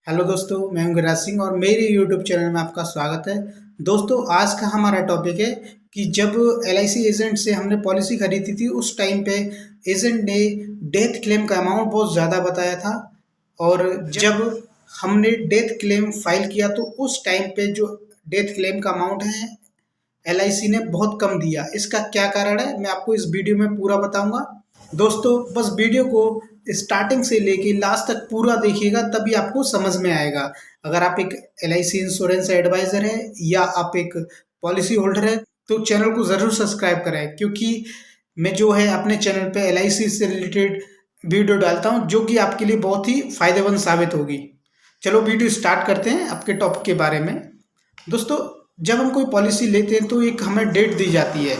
Hello दोस्तों, मैं हूं गिरिराज सिंह और मेरे यूट्यूब चैनल में आपका स्वागत है। दोस्तों, आज का हमारा टॉपिक है कि जब एलआईसी एजेंट से हमने पॉलिसी खरीदी थी उस टाइम पे एजेंट ने डेथ क्लेम का अमाउंट बहुत ज़्यादा बताया था। और जब हमने डेथ क्लेम फाइल किया तो उस टाइम पे जो डेथ क्लेम का अमाउंट है एलआईसी ने बहुत कम दिया। इसका क्या कारण है मैं आपको इस वीडियो में पूरा बताऊंगा। दोस्तों, बस वीडियो को स्टार्टिंग से लेके लास्ट तक पूरा देखिएगा, तभी आपको समझ में आएगा। अगर आप एक एलआईसी इंश्योरेंस एडवाइजर है या आप एक पॉलिसी होल्डर है तो चैनल को ज़रूर सब्सक्राइब करें, क्योंकि मैं जो है अपने चैनल पे एलआईसी से रिलेटेड वीडियो डालता हूं जो कि आपके लिए बहुत ही फायदेमंद साबित होगी। चलो वीडियो स्टार्ट करते हैं आपके टॉपिक के बारे में। दोस्तों, जब हम कोई पॉलिसी लेते हैं तो एक हमें डेट दी जाती है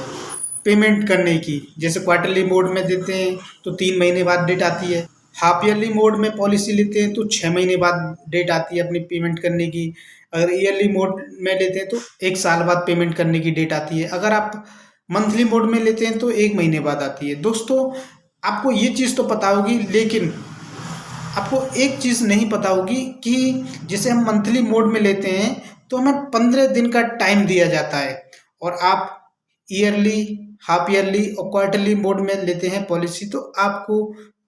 पेमेंट करने की। जैसे क्वार्टरली मोड में देते हैं तो 3 महीने बाद डेट आती है। हाफ ईयरली मोड में पॉलिसी लेते हैं तो 6 महीने बाद डेट आती है अपनी पेमेंट करने की। अगर ईयरली मोड में लेते हैं तो 1 साल बाद पेमेंट करने की डेट आती है। अगर आप मंथली मोड में लेते हैं तो 1 महीने बाद आती है। दोस्तों, आपको ये चीज़ तो पता होगी, लेकिन आपको एक चीज़ नहीं पता होगी कि जैसे हम मंथली मोड में लेते हैं तो हमें 15 दिन का टाइम दिया जाता है, और आप ईयरली, हाफ ईयरली और क्वार्टरली मोड में लेते हैं पॉलिसी तो आपको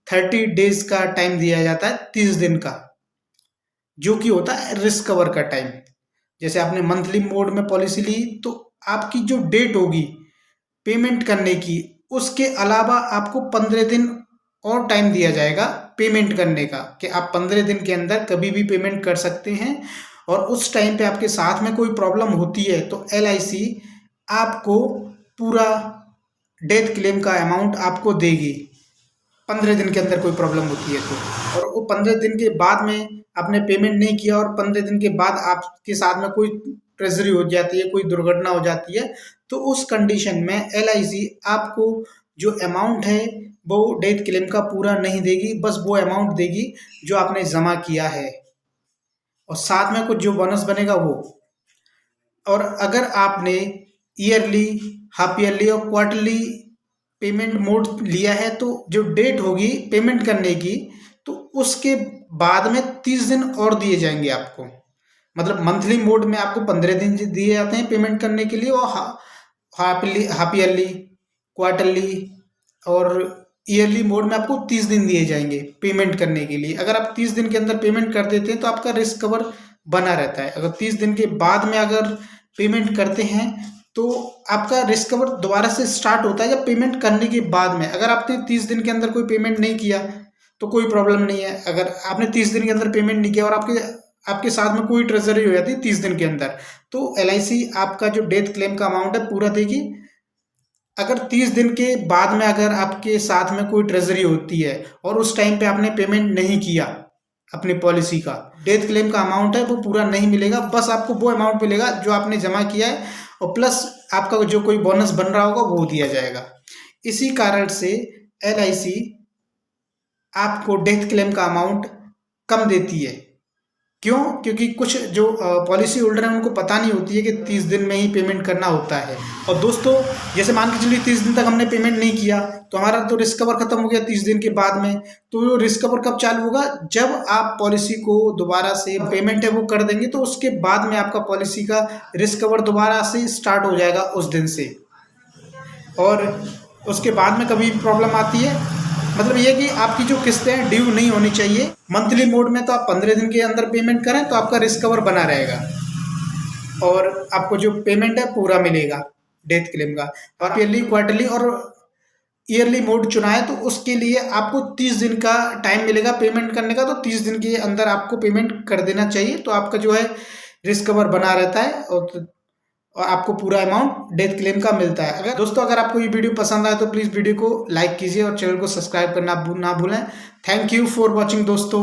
30 डेज का टाइम दिया जाता है, 30 दिन का, जो कि होता है रिस्क कवर का टाइम। जैसे आपने मंथली मोड में पॉलिसी ली तो आपकी जो डेट होगी पेमेंट करने की, उसके अलावा आपको 15 दिन और टाइम दिया जाएगा पेमेंट करने का, कि आप 15 दिन के अंदर कभी भी पेमेंट कर सकते हैं। और उस टाइम पे आपके साथ में कोई प्रॉब्लम होती है तो एलआईसी आपको पूरा डेथ क्लेम का अमाउंट आपको देगी 15 दिन के अंदर कोई प्रॉब्लम होती है तो। और वो 15 दिन के बाद में आपने पेमेंट नहीं किया और 15 दिन के बाद आपके साथ में कोई ट्रेजरी हो जाती है, कोई दुर्घटना हो जाती है, तो उस कंडीशन में एलआईसी आपको जो अमाउंट है वो डेथ क्लेम का पूरा नहीं देगी, बस वो अमाउंट देगी जो आपने जमा किया है, और साथ में कुछ जो बोनस बनेगा वो। और अगर आपने ईयरली, हाफ ईयरली और क्वार्टरली पेमेंट मोड लिया है तो जो डेट होगी पेमेंट करने की तो उसके बाद में 30 दिन और दिए जाएंगे आपको। मतलब मंथली मोड में आपको 15 दिन दिए जाते हैं पेमेंट करने के लिए, और हाफ ईयरली, क्वार्टरली और ईयरली मोड में आपको 30 दिन दिए जाएंगे पेमेंट करने के लिए। अगर आप 30 दिन के अंदर पेमेंट कर देते हैं तो आपका रिस्क कवर बना रहता है। अगर 30 दिन के बाद में अगर पेमेंट करते हैं तो आपका रिस्क कवर दोबारा से स्टार्ट होता है जब पेमेंट करने के बाद में। अगर आपने 30 दिन के अंदर कोई पेमेंट नहीं किया तो कोई प्रॉब्लम नहीं है। अगर आपने 30 दिन के अंदर पेमेंट नहीं किया और आपके आपके साथ में कोई ट्रेजरी हो जाती है 30 दिन के अंदर, तो एलआईसी आपका जो डेथ क्लेम का अमाउंट है पूरा देगी। अगर 30 दिन के बाद में अगर आपके साथ में कोई ट्रेजरी होती है और उस टाइम पे आपने पेमेंट नहीं किया अपनी पॉलिसी का, डेथ क्लेम का अमाउंट है वो पूरा नहीं मिलेगा, बस आपको वो अमाउंट मिलेगा जो आपने जमा किया है, और प्लस आपका जो कोई बोनस बन रहा होगा वो दिया जाएगा। इसी कारण से एलआईसी आपको डेथ क्लेम का अमाउंट कम देती है। क्यों? क्योंकि कुछ जो पॉलिसी होल्डर हैं उनको पता नहीं होती है कि 30 दिन में ही पेमेंट करना होता है। और दोस्तों, जैसे मान के चलिए 30 दिन तक हमने पेमेंट नहीं किया तो हमारा तो रिस्क कवर खत्म हो गया 30 दिन के बाद में। तो रिस्क कवर कब चालू होगा? जब आप पॉलिसी को दोबारा से पेमेंट है वो कर देंगे तो उसके बाद में आपका पॉलिसी का रिस्क कवर दोबारा से स्टार्ट हो जाएगा उस दिन से। और उसके बाद में कभी प्रॉब्लम आती है, मतलब ये कि आपकी जो किस्तें ड्यू नहीं होनी चाहिए। मंथली मोड में तो आप 15 दिन के अंदर पेमेंट करें तो आपका रिस्क कवर बना रहेगा और आपको जो पेमेंट है पूरा मिलेगा डेथ क्लेम का। आप ईयरली, क्वार्टरली और ईयरली मोड चुना है तो उसके लिए आपको 30 दिन का टाइम मिलेगा पेमेंट करने का, तो 30 दिन के अंदर आपको पेमेंट कर देना चाहिए, तो आपका जो है रिस्क कवर बना रहता है और आपको पूरा अमाउंट डेथ क्लेम का मिलता है। अगर दोस्तों, अगर आपको ये वीडियो पसंद आए तो प्लीज़ वीडियो को लाइक कीजिए और चैनल को सब्सक्राइब करना ना भूलें। थैंक यू फॉर वॉचिंग दोस्तों।